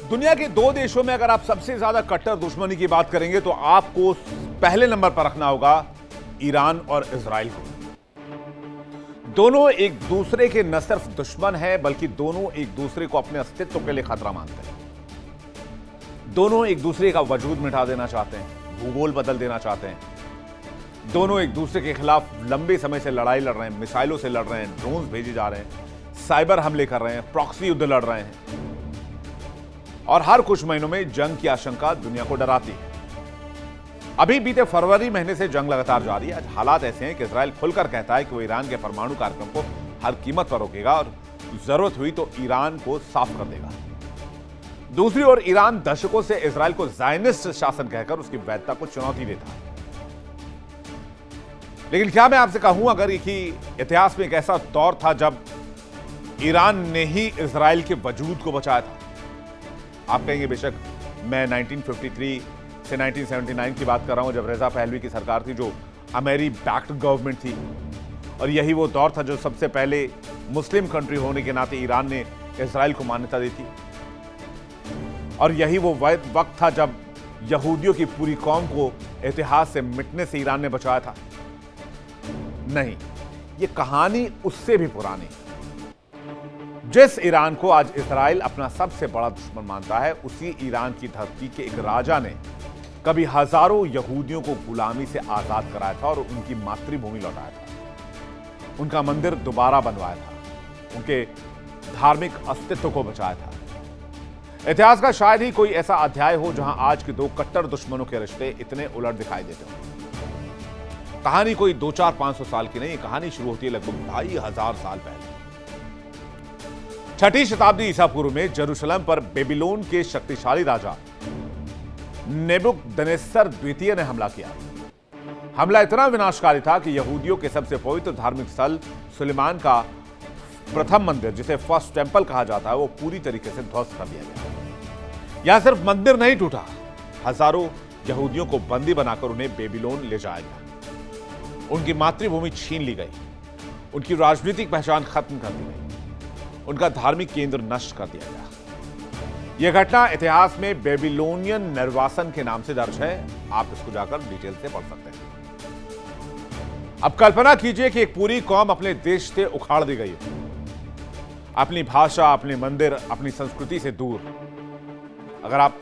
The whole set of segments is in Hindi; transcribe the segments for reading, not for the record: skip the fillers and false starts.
दुनिया के दो देशों में अगर आप सबसे ज्यादा कट्टर दुश्मनी की बात करेंगे तो आपको पहले नंबर पर रखना होगा ईरान और इजराइल को। दोनों एक दूसरे के न सिर्फ दुश्मन हैं बल्कि दोनों एक दूसरे को अपने अस्तित्व के लिए खतरा मानते हैं। दोनों एक दूसरे का वजूद मिटा देना चाहते हैं, भूगोल बदल देना चाहते हैं। दोनों एक दूसरे के खिलाफ लंबे समय से लड़ाई लड़ रहे हैं, मिसाइलों से लड़ रहे हैं, ड्रोन्स भेजे जा रहे हैं, साइबर हमले कर रहे हैं, प्रॉक्सी युद्ध लड़ रहे हैं और हर कुछ महीनों में जंग की आशंका दुनिया को डराती है। अभी बीते फरवरी महीने से जंग लगातार जारी है। आज हालात ऐसे हैं कि इजराइल खुलकर कहता है कि वो ईरान के परमाणु कार्यक्रम को हर कीमत पर रोकेगा और जरूरत हुई तो ईरान को साफ कर देगा। दूसरी ओर ईरान दशकों से इजराइल को ज़ायनिस्ट शासन कहकर उसकी वैधता को चुनौती देता है। लेकिन क्या मैं आपसे कहूं, अगर कि इतिहास में एक ऐसा दौर था जब ईरान ने ही इजराइल के वजूद को बचाया था। आप कहेंगे बेशक मैं 1953 से 1979 की बात कर रहा हूं, जब रेजा पहलवी की सरकार थी जो अमेरी बैक्ड गवर्नमेंट थी, और यही वो दौर था जो सबसे पहले मुस्लिम कंट्री होने के नाते ईरान ने इजराइल को मान्यता दी थी, और यही वो वक्त था जब यहूदियों की पूरी कौम को इतिहास से मिटने से ईरान ने बचाया था। नहीं, ये कहानी उससे भी पुरानी। जिस ईरान को आज इजराइल अपना सबसे बड़ा दुश्मन मानता है, उसी ईरान की धरती के एक राजा ने कभी हजारों यहूदियों को गुलामी से आजाद कराया था और उनकी मातृभूमि लौटाया था, उनका मंदिर दोबारा बनवाया था, उनके धार्मिक अस्तित्व को बचाया था। इतिहास का शायद ही कोई ऐसा अध्याय हो जहां आज के दो कट्टर दुश्मनों के रिश्ते इतने उलट दिखाई देते हो। कहानी कोई 200-400-500 साल की नहीं, कहानी शुरू होती है लगभग 2500 साल पहले। 6ठी शताब्दी ईसा पूर्व में जेरूशलेम पर बेबीलोन के शक्तिशाली राजा नेबुकदनेस्सर द्वितीय ने हमला किया। हमला इतना विनाशकारी था कि यहूदियों के सबसे पवित्र धार्मिक स्थल सुलेमान का प्रथम मंदिर, जिसे फर्स्ट टेंपल कहा जाता है, वो पूरी तरीके से ध्वस्त कर दिया गया। यहां सिर्फ मंदिर नहीं टूटा, हजारों यहूदियों को बंदी बनाकर उन्हें बेबीलोन ले जाया गया। उनकी मातृभूमि छीन ली गई, उनकी राजनीतिक पहचान खत्म कर दी गई, उनका धार्मिक केंद्र नष्ट कर दिया गया। यह घटना इतिहास में बेबीलोनियन निर्वासन के नाम से दर्ज है। आप इसको जाकर डिटेल से पढ़ सकते हैं। अब कल्पना कीजिए कि एक पूरी कौम अपने देश से उखाड़ दी गई है, अपनी भाषा, अपने मंदिर, अपनी संस्कृति से दूर। अगर आप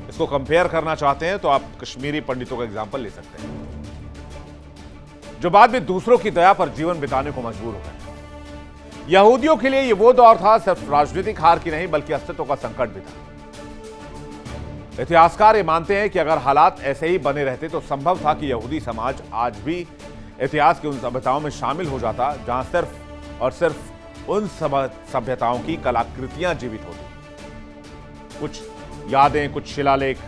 इसको कंपेयर करना चाहते हैं तो आप कश्मीरी पंडितों का एग्जाम्पल ले सकते हैं, जो बाद में दूसरों की दया पर जीवन बिताने को मजबूर हो गए। यहूदियों के लिए यह वो दौर था सिर्फ राजनीतिक हार की नहीं बल्कि अस्तित्व का संकट भी था। इतिहासकार ये मानते हैं कि अगर हालात ऐसे ही बने रहते तो संभव था कि यहूदी समाज आज भी इतिहास की उन सभ्यताओं में शामिल हो जाता जहां सिर्फ और सिर्फ उन सभ्यताओं की कलाकृतियां जीवित होती, कुछ यादें, कुछ शिलालेख,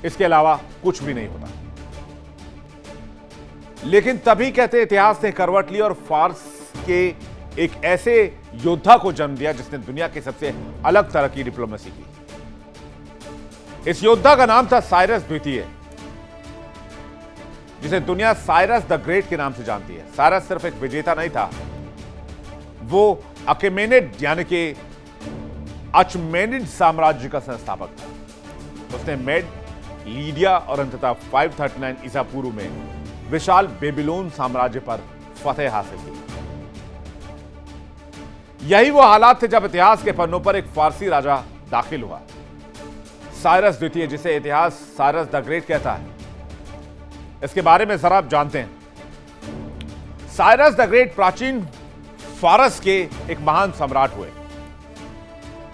इसके अलावा कुछ भी नहीं होता। लेकिन तभी कहते इतिहास ने करवट ली और फारस के एक ऐसे योद्धा को जन्म दिया जिसने दुनिया के सबसे अलग तरह की डिप्लोमेसी की। इस योद्धा का नाम था साइरस द्वितीय, जिसे दुनिया साइरस द ग्रेट के नाम से जानती है। साइरस सिर्फ एक विजेता नहीं था, वो अकेमेनिड यानी कि अचमेनिड साम्राज्य का संस्थापक था। उसने मेड, लीडिया और अंततः 539 ईसा पूर्व में विशाल बेबीलोन साम्राज्य पर फतेह हासिल की। यही वो हालात थे जब इतिहास के पन्नों पर एक फारसी राजा दाखिल हुआ, साइरस द्वितीय, जिसे इतिहास साइरस द ग्रेट कहता है। इसके बारे में जरा आप जानते हैं। साइरस द ग्रेट प्राचीन फारस के एक महान सम्राट हुए।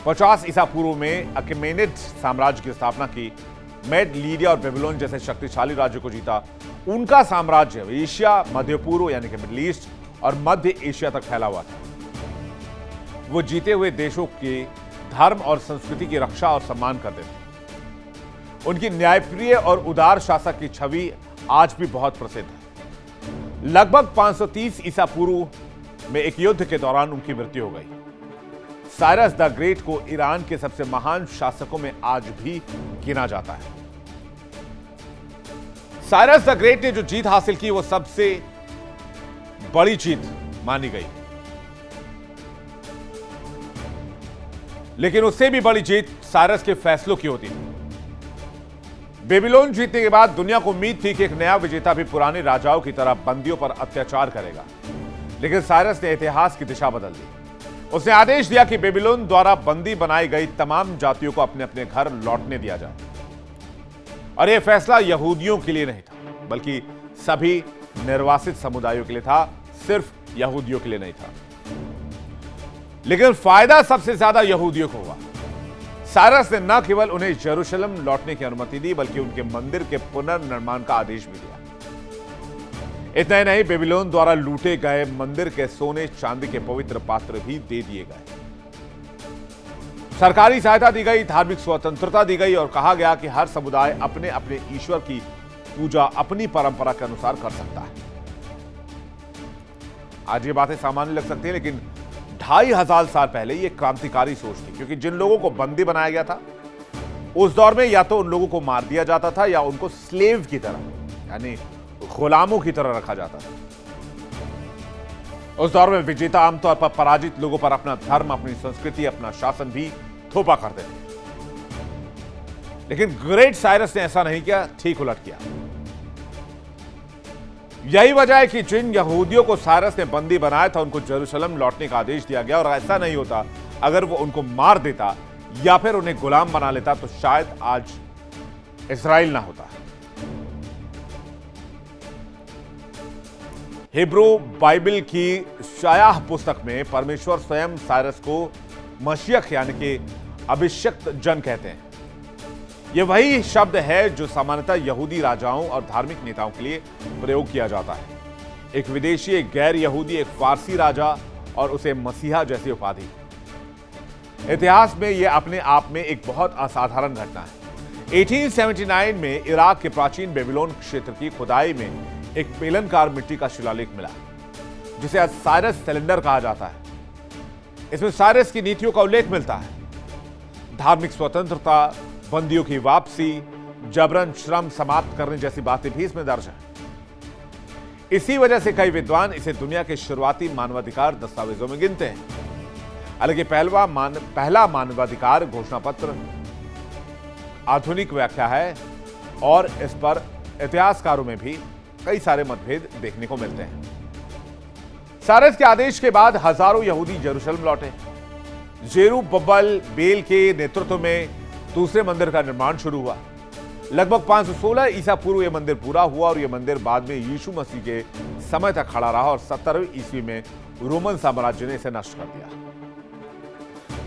50 ईसा पूर्व में अकेमेनिड साम्राज्य की स्थापना की, मेड, लीडिया और बेबीलोन जैसे शक्तिशाली राज्य को जीता। उनका साम्राज्य एशिया, मध्य पूर्व यानी कि मिडिल ईस्ट और मध्य एशिया तक फैला हुआ था। वो जीते हुए देशों के धर्म और संस्कृति की रक्षा और सम्मान करते थे। उनकी न्यायप्रिय और उदार शासक की छवि आज भी बहुत प्रसिद्ध है। लगभग 530 ईसा पूर्व में एक युद्ध के दौरान उनकी मृत्यु हो गई। साइरस द ग्रेट को ईरान के सबसे महान शासकों में आज भी गिना जाता है। साइरस द ग्रेट ने जो जीत हासिल की वो सबसे बड़ी जीत मानी गई। लेकिन उससे भी बड़ी जीत साइरस के फैसलों की होती थी। बेबीलोन जीतने के बाद दुनिया को उम्मीद थी कि एक नया विजेता भी पुराने राजाओं की तरह बंदियों पर अत्याचार करेगा, लेकिन साइरस ने इतिहास की दिशा बदल दी। उसने आदेश दिया कि बेबीलोन द्वारा बंदी बनाई गई तमाम जातियों को अपने अपने घर लौटने दिया जाए। और यह फैसला यहूदियों के लिए नहीं था, बल्कि सभी निर्वासित समुदायों के लिए था, सिर्फ यहूदियों के लिए नहीं था। लेकिन फायदा सबसे ज्यादा यहूदियों को हुआ। साइरस ने न केवल उन्हें यरूशलेम लौटने की अनुमति दी, बल्कि उनके मंदिर के पुनर्निर्माण का आदेश भी दिया। इतना ही नहीं, बेबीलोन द्वारा लूटे गए मंदिर के सोने चांदी के पवित्र पात्र भी दे दिए गए। सरकारी सहायता दी गई, धार्मिक स्वतंत्रता दी गई और कहा गया कि हर समुदाय अपने अपने ईश्वर की पूजा अपनी परंपरा के अनुसार कर सकता है। आज ये बातें सामान्य लग सकती हैं, लेकिन 2500 साल पहले ये क्रांतिकारी सोच थी, क्योंकि जिन लोगों को बंदी बनाया गया था उस दौर में या तो उन लोगों को मार दिया जाता था या उनको स्लेव की तरह, यानी गुलामों की तरह रखा जाता था। उस दौर में विजेता आमतौर पर पराजित लोगों पर अपना धर्म, अपनी संस्कृति, अपना शासन भी थोपा करते थे। लेकिन ग्रेट साइरस ने ऐसा नहीं किया, ठीक उलट किया। यही वजह है कि जिन यहूदियों को साइरस ने बंदी बनाया था उनको यरूशलेम लौटने का आदेश दिया गया। और ऐसा नहीं होता, अगर वो उनको मार देता या फिर उन्हें गुलाम बना लेता तो शायद आज इस्राइल ना होता। हिब्रू बाइबल की शायाह पुस्तक में परमेश्वर स्वयं साइरस को मशीयख यानी कि अभिषिक्त जन कहते हैं। यह वही शब्द है जो सामान्यतः यहूदी राजाओं और धार्मिक नेताओं के लिए प्रयोग किया जाता है। एक विदेशी, एक गैर यहूदी, एक फारसी राजा और उसे मसीहा जैसी उपाधि। इतिहास में यह अपने आप में एक बहुत असाधारण घटना है। 1879 में इराक के प्राचीन बेबीलोन क्षेत्र की खुदाई में एक बेलनकार मिट्टी का शिलालेख मिला, जिसे आज साइरस सिलेंडर कहा जाता है। इसमें साइरस की नीतियों का उल्लेख मिलता है। धार्मिक स्वतंत्रता, बंदियों की वापसी, जबरन श्रम समाप्त करने जैसी बातें भी इसमें दर्ज हैं। इसी वजह से कई विद्वान इसे दुनिया के शुरुआती मानवाधिकार दस्तावेजों में गिनते हैं। हालांकि पहला मानवाधिकार घोषणा पत्र आधुनिक व्याख्या है और इस पर इतिहासकारों में भी कई सारे मतभेद देखने को मिलते हैं। साइरस के आदेश के बाद हजारों यहूदी यरूशलेम लौटे। जेरुब्बल बेल के नेतृत्व में दूसरे मंदिर का निर्माण शुरू हुआ। लगभग 516 ईसा पूर्व यह मंदिर पूरा हुआ और यह मंदिर बाद में यीशु मसीह के समय तक खड़ा रहा और 17वीं ईस्वी में रोमन साम्राज्य ने इसे नष्ट कर दिया।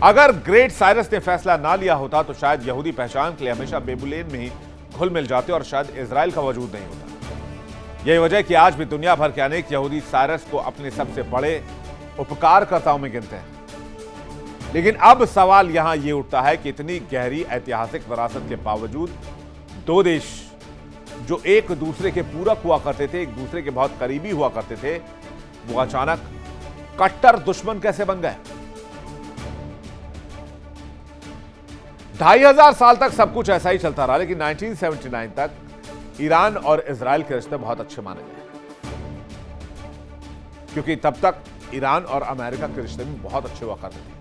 अगर ग्रेट साइरस ने फैसला ना लिया होता तो शायद यहूदी पहचान के लिए हमेशा बेबीलोन में ही घुल मिल जाते और शायद इजराइल का वजूद नहीं होता। यही वजह है कि आज भी दुनिया भर के अनेक यहूदी साइरस को अपने सबसे बड़े उपकारकर्ताओं में गिनते हैं। लेकिन अब सवाल यहां यह उठता है कि इतनी गहरी ऐतिहासिक विरासत के बावजूद दो देश जो एक दूसरे के पूरक हुआ करते थे, एक दूसरे के बहुत करीबी हुआ करते थे, वो अचानक कट्टर दुश्मन कैसे बन गए? 2500 साल तक सब कुछ ऐसा ही चलता रहा, लेकिन 1979 तक ईरान और इजराइल के रिश्ते बहुत अच्छे माने गए, क्योंकि तब तक ईरान और अमेरिका के रिश्ते भी बहुत अच्छे हुआ करते थे।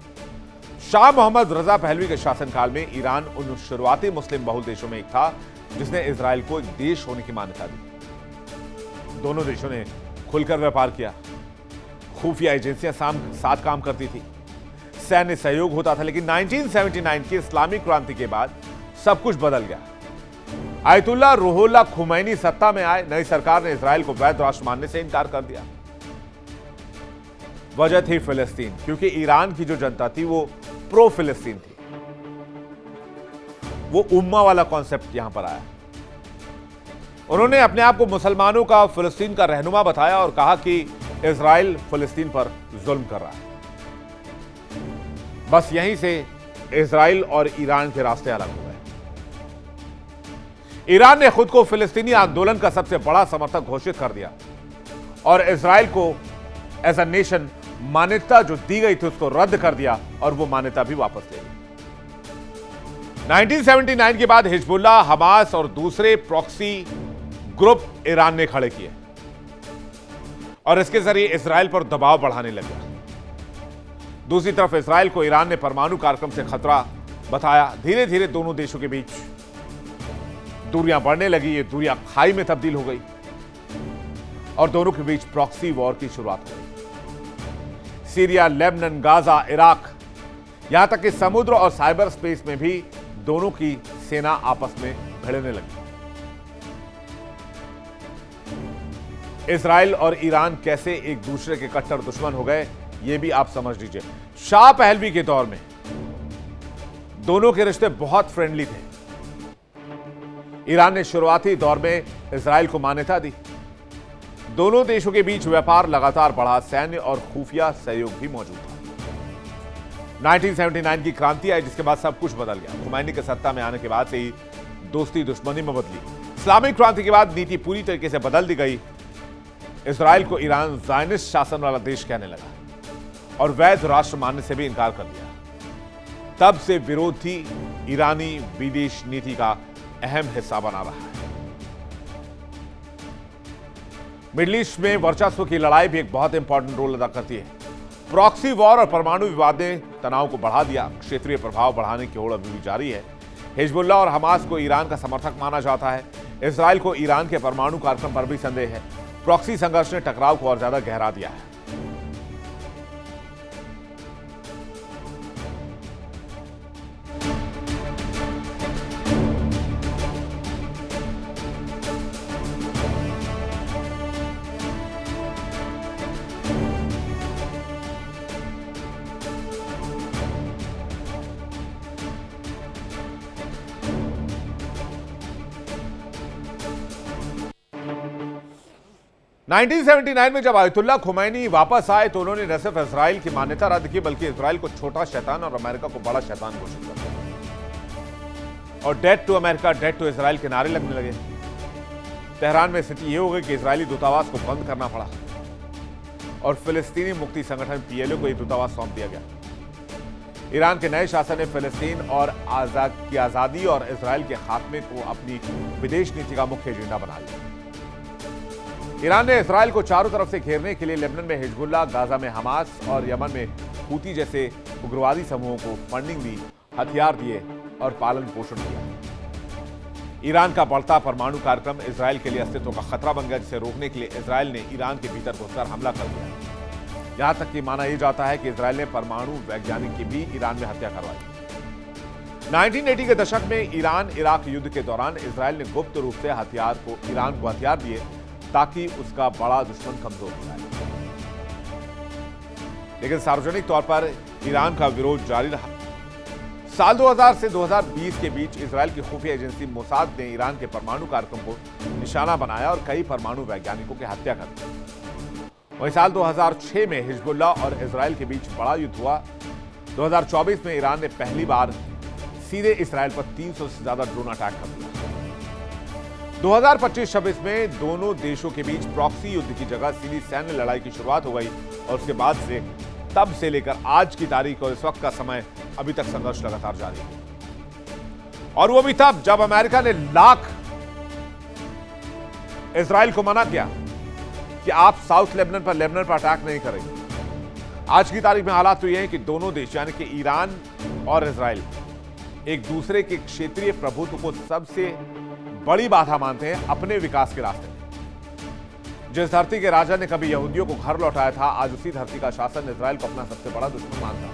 शाह मोहम्मद रजा पहलवी के शासनकाल में ईरान उन शुरुआती मुस्लिम बहुल देशों में एक था जिसने इजराइल को एक देश होने की मान्यता दी। दोनों देशों ने खुलकर व्यापार किया, खुफिया एजेंसियां साथ काम करती थी, सैन्य सहयोग होता था। लेकिन 1979 की इस्लामिक क्रांति के बाद सब कुछ बदल गया। आयतुल्लाह रूहुल्लाह खुमैनी सत्ता में आए। नई सरकार ने इजराइल को वैध राष्ट्र मानने से इनकार कर दिया। वजह थी फिलिस्तीन, क्योंकि ईरान की जो जनता थी वो प्रो फिलिस्तीन थी। वो उम्मा वाला कॉन्सेप्ट यहां पर आया। उन्होंने अपने आप को मुसलमानों का फिलिस्तीन का रहनुमा बताया और कहा कि इजराइल फिलिस्तीन पर जुल्म कर रहा है। बस यहीं से इजराइल और ईरान के रास्ते अलग हो गए। ईरान ने खुद को फिलिस्तीनी आंदोलन का सबसे बड़ा समर्थक घोषित कर दिया और इजराइल को एज अ नेशन मान्यता जो दी गई थी उसको रद्द कर दिया और वो मान्यता भी वापस ले ली। 1979 के बाद हिजबुल्लाह, हमास और दूसरे प्रॉक्सी ग्रुप ईरान ने खड़े किए और इसके जरिए इजराइल पर दबाव बढ़ाने लगा। दूसरी तरफ इजराइल को ईरान ने परमाणु कार्यक्रम से खतरा बताया। धीरे धीरे दोनों देशों के बीच दूरियां बढ़ने लगी, ये दूरियां खाई में तब्दील हो गई और दोनों के बीच प्रॉक्सी वॉर की शुरुआत हो गई। सीरिया, लेबनान, गाजा, इराक, यहां तक कि समुद्र और साइबर स्पेस में भी दोनों की सेना आपस में भिड़ने लगी। इजराइल और ईरान कैसे एक दूसरे के कट्टर दुश्मन हो गए, यह भी आप समझ लीजिए। शाह पहलवी के दौर में दोनों के रिश्ते बहुत फ्रेंडली थे। ईरान ने शुरुआती दौर में इजराइल को मान्यता दी। दोनों देशों के बीच व्यापार लगातार बढ़ा, सैन्य और खुफिया सहयोग भी मौजूद था। 1979 की क्रांति आई, जिसके बाद सब कुछ बदल गया। खुमैनी के सत्ता में आने के बाद से ही दोस्ती दुश्मनी में बदली। इस्लामिक क्रांति के बाद नीति पूरी तरीके से बदल दी गई। इजराइल को ईरान ज़ायनिस्ट शासन वाला देश कहने लगा और वैध राष्ट्र मानने से भी इनकार कर दिया। तब से विरोधी ईरानी विदेश नीति का अहम हिस्सा बना रहा है। मिडिल ईस्ट में वर्चस्व की लड़ाई भी एक बहुत इंपॉर्टेंट रोल अदा करती है। प्रॉक्सी वॉर और परमाणु विवाद ने तनाव को बढ़ा दिया। क्षेत्रीय प्रभाव बढ़ाने की होड़ अभी भी जारी है। हिजबुल्लाह और हमास को ईरान का समर्थक माना जाता है। इजराइल को ईरान के परमाणु कार्यक्रम पर भी संदेह है। प्रॉक्सी संघर्ष ने टकराव को और ज्यादा गहरा दिया है। नाइनटीन 1979 में जब आयतुल्लाह खुमैनी वापस आए तो उन्होंने न सिर्फ इजराइल की मान्यता रद्द की, बल्कि इजराइल को छोटा शैतान और अमेरिका को बड़ा शैतान घोषित कर दिया और death to America, death to Israel के नारे लगने लगे। तेहरान में स्थिति यह हो गई कि इजरायली दूतावास को बंद करना पड़ा और फिलिस्तीनी मुक्ति संगठन PLO को यह दूतावास सौंप दिया गया। ईरान के नए शासन ने फिलिस्तीन और की आजादी और इजराइल के खात्मे को अपनी विदेश नीति का मुख्य एजेंडा बना लिया। ईरान ने इजराइल को चारों तरफ से घेरने के लिए लेबनान में हिजबुल्लाह, गाजा में हमास और यमन में हूती जैसे उग्रवादी समूहों को फंडिंग दी, हथियार दिए और पालन पोषण किया। ईरान का बढ़ता परमाणु कार्यक्रम इजराइल के लिए अस्तित्व का खतरा बन गया, जिसे रोकने के लिए इजराइल ने ईरान के भीतर घुसकर हमला कर दिया। यहां तक कि माना यह जाता है कि इजराइल ने परमाणु वैज्ञानिक की भी ईरान में हत्या करवाई। 1980 के दशक में ईरान इराक युद्ध के दौरान इजराइल ने गुप्त रूप से ईरान को हथियार दिए ताकि उसका बड़ा दुश्मन कमजोर हो जाए, लेकिन सार्वजनिक तौर पर ईरान का विरोध जारी रहा। साल 2000 से 2020 के बीच इजराइल की खुफिया एजेंसी मोसाद ने ईरान के परमाणु कार्यक्रम को निशाना बनाया और कई परमाणु वैज्ञानिकों की हत्या कर दी। वहीं साल 2006 में हिजबुल्लाह और इजराइल के बीच बड़ा युद्ध हुआ। 2024 में ईरान ने पहली बार सीधे इजराइल पर 300 से ज्यादा ड्रोन अटैक कर दिया। 2025-26 में दोनों देशों के बीच प्रॉक्सी युद्ध की जगह सीधी सैन्य लड़ाई की शुरुआत हो गई और उसके बाद से तब से लेकर आज की तारीख और इस वक्त का समय अभी तक संघर्ष लगातार जारी है। और वो भी तब जब अमेरिका ने लाख इजराइल को मना किया कि आप साउथ लेबनान पर अटैक नहीं करेंगे। आज की तारीख में हालात तो यह है कि दोनों देश यानी कि ईरान और इजराइल एक दूसरे के क्षेत्रीय प्रभुत्व को सबसे बड़ी बाधा मानते हैं अपने विकास के रास्ते में। जिस धरती के राजा ने कभी यहूदियों को घर लौटाया था, आज उसी धरती का शासन इजराइल को अपना सबसे बड़ा दुश्मन मानता है।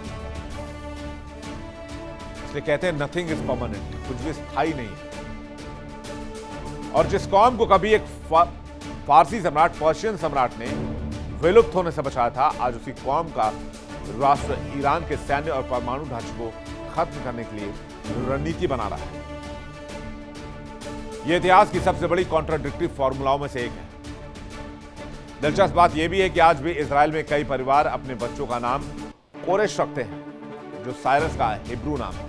इसलिए कहते हैं नथिंग इज परमानेंट, कुछ भी स्थायी नहीं है। और जिस कौम को कभी एक फारसी सम्राट, पर्शियन सम्राट ने विलुप्त होने से बचाया था, आज उसी कौम का राष्ट्र ईरान के सैन्य और परमाणु ढांचे को खत्म करने के लिए रणनीति बना रहा है। यह इतिहास की सबसे बड़ी कॉन्ट्राडिक्टरी फॉर्मूलाओं में से एक है। दिलचस्प बात यह भी है कि आज भी इजराइल में कई परिवार अपने बच्चों का नाम कोरेश रखते हैं, जो साइरस का हिब्रू नाम है।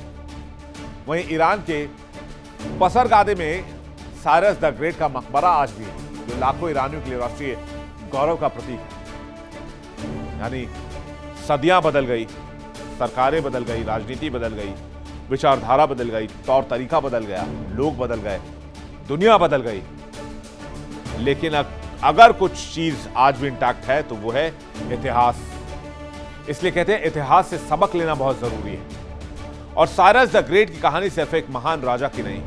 वहीं ईरान के पसरगादे में साइरस द ग्रेट का मकबरा आज भी है, जो लाखों ईरानियों के लिए राष्ट्रीय गौरव का प्रतीक है। यानी सदियां बदल गई, सरकारें बदल गई, राजनीति बदल गई, विचारधारा बदल गई, तौर तरीका बदल गया, लोग बदल गए, दुनिया बदल गई, लेकिन अगर कुछ चीज आज भी इंटैक्ट है तो वो है इतिहास। इसलिए कहते हैं इतिहास से सबक लेना बहुत जरूरी है। और साइरस द ग्रेट की कहानी सिर्फ एक महान राजा की नहीं,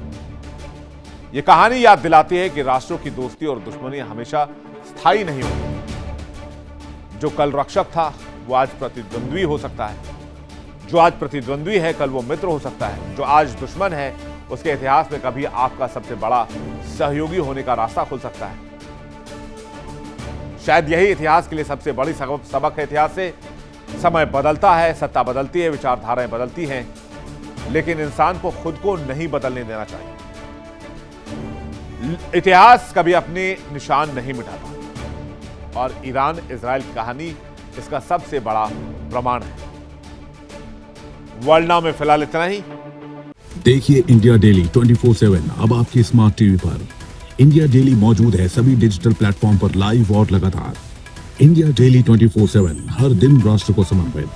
यह कहानी याद दिलाती है कि राष्ट्रों की दोस्ती और दुश्मनी हमेशा स्थायी नहीं होती। जो कल रक्षक था वो आज प्रतिद्वंद्वी हो सकता है, जो आज प्रतिद्वंद्वी है कल वो मित्र हो सकता है, जो आज दुश्मन है उसके इतिहास में कभी आपका सबसे बड़ा सहयोगी होने का रास्ता खुल सकता है। शायद यही इतिहास के लिए सबसे बड़ी सबक है। इतिहास से समय बदलता है, सत्ता बदलती है, विचारधाराएं बदलती हैं, लेकिन इंसान को खुद को नहीं बदलने देना चाहिए। इतिहास कभी अपने निशान नहीं मिटाता और ईरान इजराइल की कहानी इसका सबसे बड़ा प्रमाण है। वर्ल्ड नाउ में फिलहाल इतना ही। देखिए इंडिया डेली 24/7 अब आपके स्मार्ट टीवी पर। इंडिया डेली मौजूद है सभी डिजिटल प्लेटफॉर्म पर लाइव और लगातार। इंडिया डेली 24/7 हर दिन राष्ट्र को समर्पित।